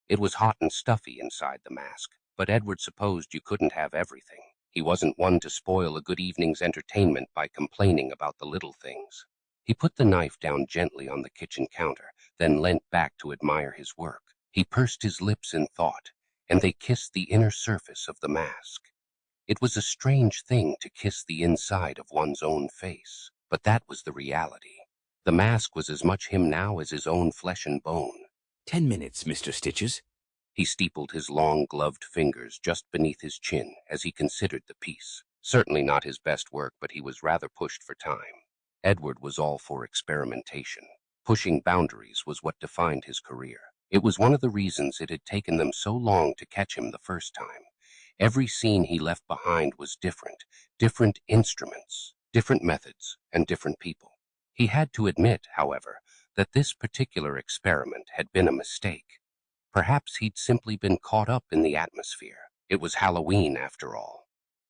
It was hot and stuffy inside the mask, but Edward supposed you couldn't have everything. He wasn't one to spoil a good evening's entertainment by complaining about the little things. He put the knife down gently on the kitchen counter, then leant back to admire his work. He pursed his lips in thought, and they kissed the inner surface of the mask. It was a strange thing to kiss the inside of one's own face, but that was the reality. The mask was as much him now as his own flesh and bone. 10 minutes, Mr. Stitches. He steepled his long gloved fingers just beneath his chin as he considered the piece. Certainly not his best work, but he was rather pushed for time. Edward was all for experimentation. Pushing boundaries was what defined his career. It was one of the reasons it had taken them so long to catch him the first time. Every scene he left behind was different instruments, different methods, and different people. He had to admit, however, that this particular experiment had been a mistake. Perhaps he'd simply been caught up in the atmosphere. It was Halloween, after all.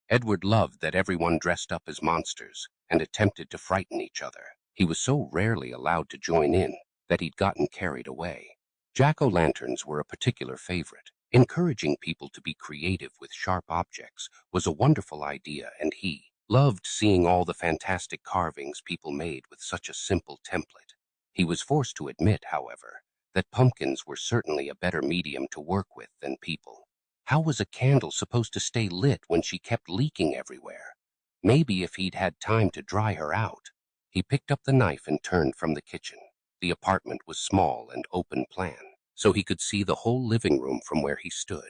Edward loved that everyone dressed up as monsters and attempted to frighten each other. He was so rarely allowed to join in that he'd gotten carried away. Jack-o'-lanterns were a particular favorite. Encouraging people to be creative with sharp objects was a wonderful idea, and he loved seeing all the fantastic carvings people made with such a simple template. He was forced to admit, however, that pumpkins were certainly a better medium to work with than people. How was a candle supposed to stay lit when she kept leaking everywhere? Maybe if he'd had time to dry her out. He picked up the knife and turned from the kitchen. The apartment was small and open plan, so he could see the whole living room from where he stood.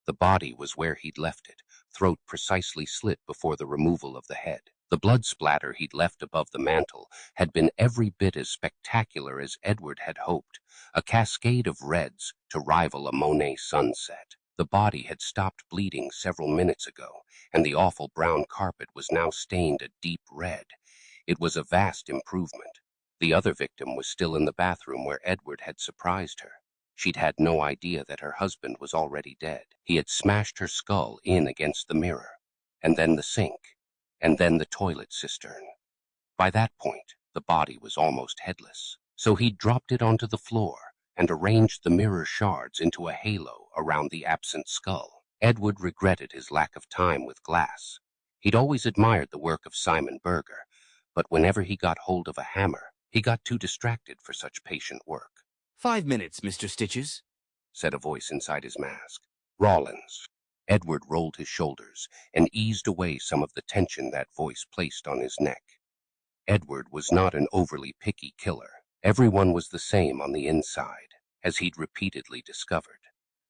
The body was where he'd left it, throat precisely slit before the removal of the head. The blood splatter he'd left above the mantel had been every bit as spectacular as Edward had hoped, a cascade of reds to rival a Monet sunset. The body had stopped bleeding several minutes ago, and the awful brown carpet was now stained a deep red. It was a vast improvement. The other victim was still in the bathroom where Edward had surprised her. She'd had no idea that her husband was already dead. He had smashed her skull in against the mirror, and then the sink, and then the toilet cistern. By that point, the body was almost headless, so he'd dropped it onto the floor and arranged the mirror shards into a halo around the absent skull. Edward regretted his lack of time with glass. He'd always admired the work of Simon Berger, but whenever he got hold of a hammer, he got too distracted for such patient work. 5 minutes, Mr. Stitches, said a voice inside his mask. Rollins. Edward rolled his shoulders and eased away some of the tension that voice placed on his neck. Edward was not an overly picky killer. Everyone was the same on the inside, as he'd repeatedly discovered.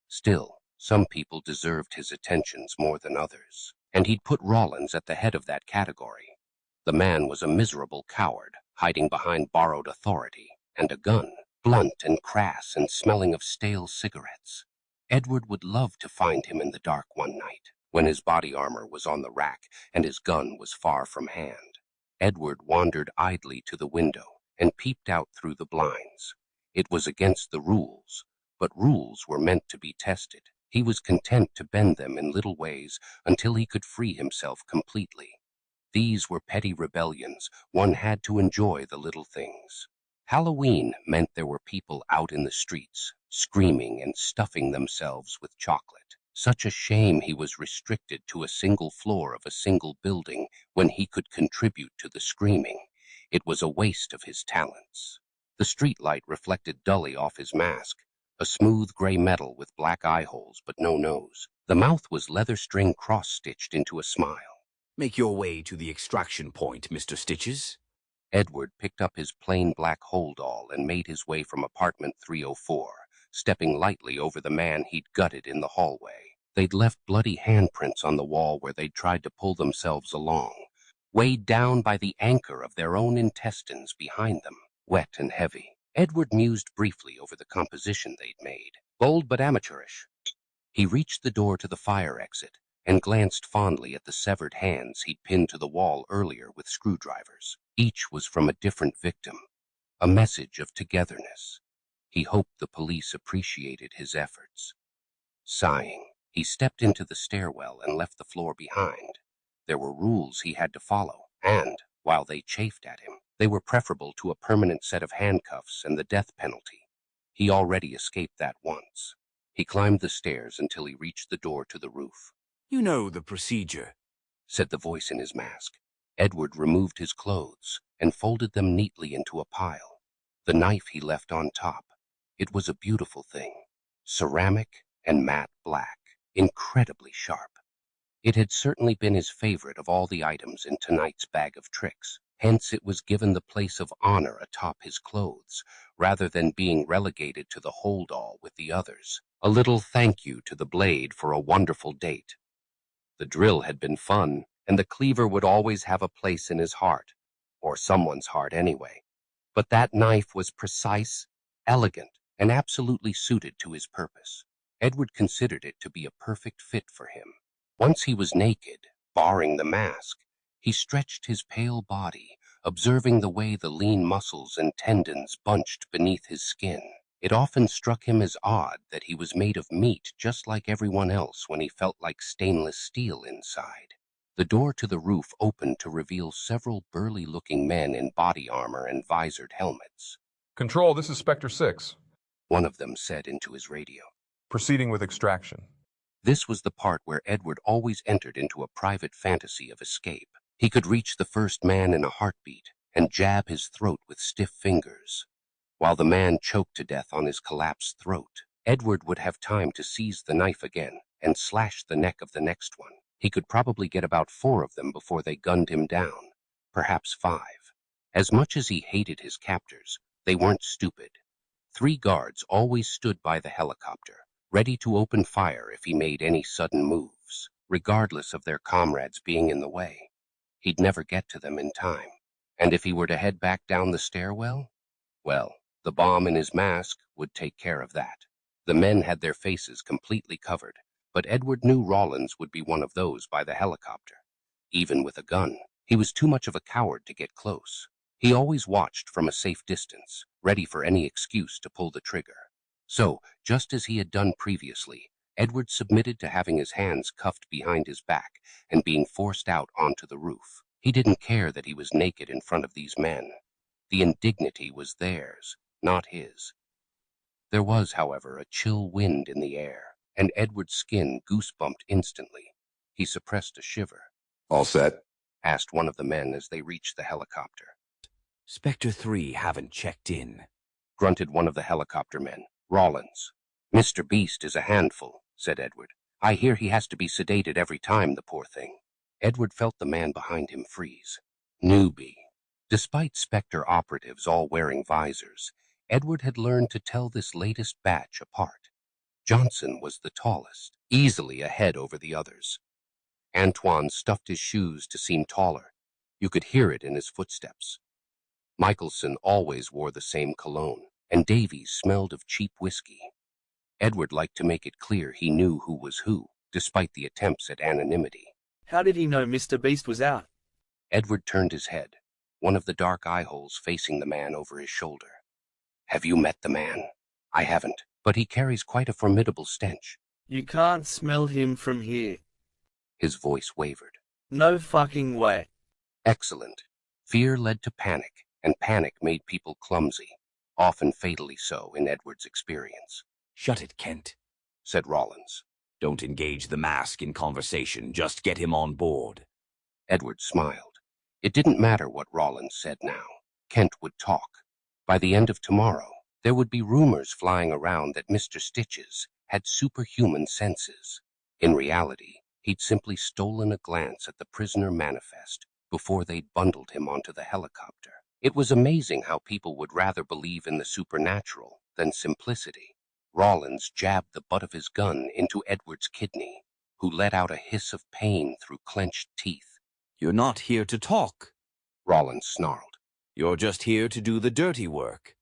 Still, some people deserved his attentions more than others, and he'd put Rollins at the head of that category. The man was a miserable coward, hiding behind borrowed authority and a gun, blunt and crass and smelling of stale cigarettes. Edward would love to find him in the dark one night, when his body armor was on the rack and his gun was far from hand. Edward wandered idly to the window and peeped out through the blinds. It was against the rules, but rules were meant to be tested. He was content to bend them in little ways until he could free himself completely. These were petty rebellions. One had to enjoy the little things. Halloween meant there were people out in the streets, screaming and stuffing themselves with chocolate. Such a shame he was restricted to a single floor of a single building when he could contribute to the screaming. It was a waste of his talents. The streetlight reflected dully off his mask, a smooth gray metal with black eye holes but no nose. The mouth was leather string cross-stitched into a smile. Make your way to the extraction point, Mr. Stitches. Edward picked up his plain black hold-all and made his way from apartment 304, stepping lightly over the man he'd gutted in the hallway. They'd left bloody handprints on the wall where they'd tried to pull themselves along, weighed down by the anchor of their own intestines behind them, wet and heavy. Edward mused briefly over the composition they'd made. Bold but amateurish. He reached the door to the fire exit and glanced fondly at the severed hands he'd pinned to the wall earlier with screwdrivers. Each was from a different victim, a message of togetherness. He hoped the police appreciated his efforts. Sighing, he stepped into the stairwell and left the floor behind. There were rules he had to follow, and, while they chafed at him, they were preferable to a permanent set of handcuffs and the death penalty. He already escaped that once. He climbed the stairs until he reached the door to the roof. You know the procedure, said the voice in his mask. Edward removed his clothes and folded them neatly into a pile. The knife he left on top. It was a beautiful thing, ceramic and matte black, incredibly sharp. It had certainly been his favorite of all the items in tonight's bag of tricks. Hence it was given the place of honor atop his clothes, rather than being relegated to the hold-all with the others. A little thank you to the blade for a wonderful date. The drill had been fun, and the cleaver would always have a place in his heart, or someone's heart anyway. But that knife was precise, elegant, and absolutely suited to his purpose. Edward considered it to be a perfect fit for him. Once he was naked, barring the mask, he stretched his pale body, observing the way the lean muscles and tendons bunched beneath his skin. It often struck him as odd that he was made of meat just like everyone else when he felt like stainless steel inside. The door to the roof opened to reveal several burly-looking men in body armor and visored helmets. Control, this is Spectre 6. One of them said into his radio. Proceeding with extraction. This was the part where Edward always entered into a private fantasy of escape. He could reach the first man in a heartbeat and jab his throat with stiff fingers. While the man choked to death on his collapsed throat, Edward would have time to seize the knife again and slash the neck of the next one. He could probably get about 4 of them before they gunned him down, perhaps 5. As much as he hated his captors, they weren't stupid. 3 guards always stood by the helicopter, ready to open fire if he made any sudden moves, regardless of their comrades being in the way. He'd never get to them in time. And if he were to head back down the stairwell, well, the bomb in his mask would take care of that. The men had their faces completely covered, but Edward knew Rawlins would be one of those by the helicopter. Even with a gun, he was too much of a coward to get close. He always watched from a safe distance, ready for any excuse to pull the trigger. So, just as he had done previously, Edward submitted to having his hands cuffed behind his back and being forced out onto the roof. He didn't care that he was naked in front of these men. The indignity was theirs, not his. There was, however, a chill wind in the air, and Edward's skin goosebumped instantly. He suppressed a shiver. All set? Asked one of the men as they reached the helicopter. Spectre 3 haven't checked in, Grunted one of the helicopter men. Rawlins. Mr. Beast is a handful, said Edward. I hear he has to be sedated every time, the poor thing. Edward felt the man behind him freeze. Newbie. Despite Spectre operatives all wearing visors, Edward had learned to tell this latest batch apart. Johnson was the tallest, easily ahead over the others. Antoine stuffed his shoes to seem taller. You could hear it in his footsteps. Michelson always wore the same cologne, and Davies smelled of cheap whiskey. Edward liked to make it clear he knew who was who, despite the attempts at anonymity. How did he know Mr. Beast was out? Edward turned his head, one of the dark eye holes facing the man over his shoulder. Have you met the man? I haven't, but he carries quite a formidable stench. You can't smell him from here. His voice wavered. No fucking way. Excellent. Fear led to panic, and panic made people clumsy, often fatally so in Edward's experience. Shut it, Kent, said Rawlins. Don't engage the mask in conversation, just get him on board. Edward smiled. It didn't matter what Rawlins said now. Kent would talk. By the end of tomorrow, there would be rumors flying around that Mr. Stitches had superhuman senses. In reality, he'd simply stolen a glance at the prisoner manifest before they'd bundled him onto the helicopter. It was amazing how people would rather believe in the supernatural than simplicity. Rawlins jabbed the butt of his gun into Edward's kidney, who let out a hiss of pain through clenched teeth. You're not here to talk, Rawlins snarled. You're just here to do the dirty work.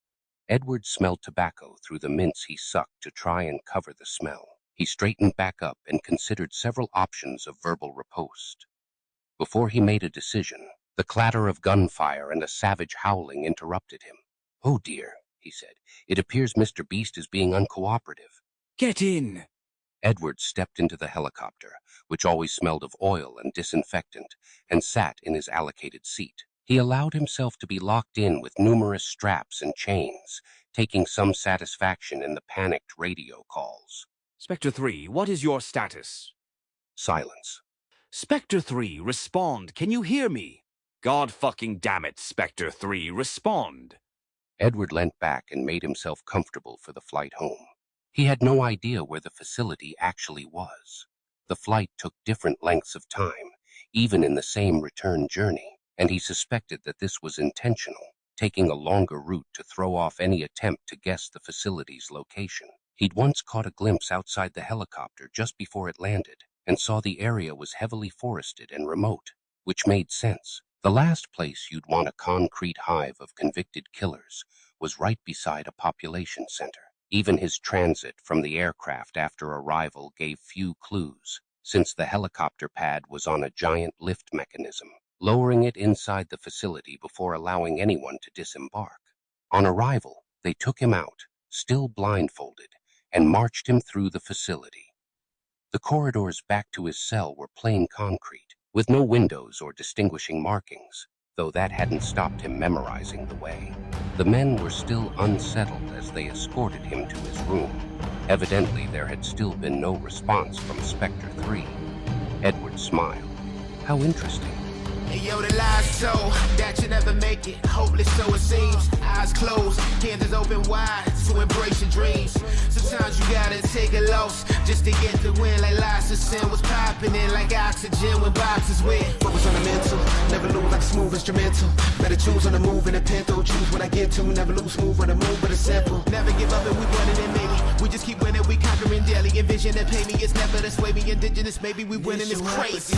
Edward smelled tobacco through the mints he sucked to try and cover the smell. He straightened back up and considered several options of verbal riposte. Before he made a decision, the clatter of gunfire and a savage howling interrupted him. Oh dear, he said. It appears Mr. Beast is being uncooperative. Get in. Edward stepped into the helicopter, which always smelled of oil and disinfectant, and sat in his allocated seat. He allowed himself to be locked in with numerous straps and chains, taking some satisfaction in the panicked radio calls. Spectre 3, what is your status? Silence. Spectre 3, respond. Can you hear me? God fucking damn it, Spectre 3, respond. Edward leant back and made himself comfortable for the flight home. He had no idea where the facility actually was. The flight took different lengths of time, even in the same return journey, and he suspected that this was intentional, taking a longer route to throw off any attempt to guess the facility's location. He'd once caught a glimpse outside the helicopter just before it landed, and saw the area was heavily forested and remote, which made sense. The last place you'd want a concrete hive of convicted killers was right beside a population center. Even his transit from the aircraft after arrival gave few clues, since the helicopter pad was on a giant lift mechanism, lowering it inside the facility before allowing anyone to disembark. On arrival, they took him out, still blindfolded, and marched him through the facility. The corridors back to his cell were plain concrete, with no windows or distinguishing markings, though that hadn't stopped him memorizing the way. The men were still unsettled as they escorted him to his room. Evidently, there had still been no response from Spectre 3. Edward smiled. How interesting. Hey yo, the lies so that you never make it. Hopeless, so it seems. Eyes closed, hands open wide to embrace your dreams. Sometimes you gotta take a loss just to get the win. Like lots of sin was popping in like oxygen when boxes win. Focus on the mental, never lose like a smooth instrumental. Better choose on the move in a pinto. Choose what I get to, never lose smooth on the move, but it's simple. Never give up and we running it, maybe. We just keep winning, we conquering daily. Envision that pay me, it's never this way. We indigenous, maybe we winning this crazy.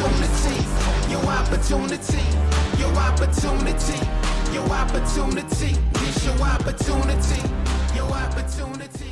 Your opportunity. Your opportunity, your opportunity, it's your opportunity, your opportunity.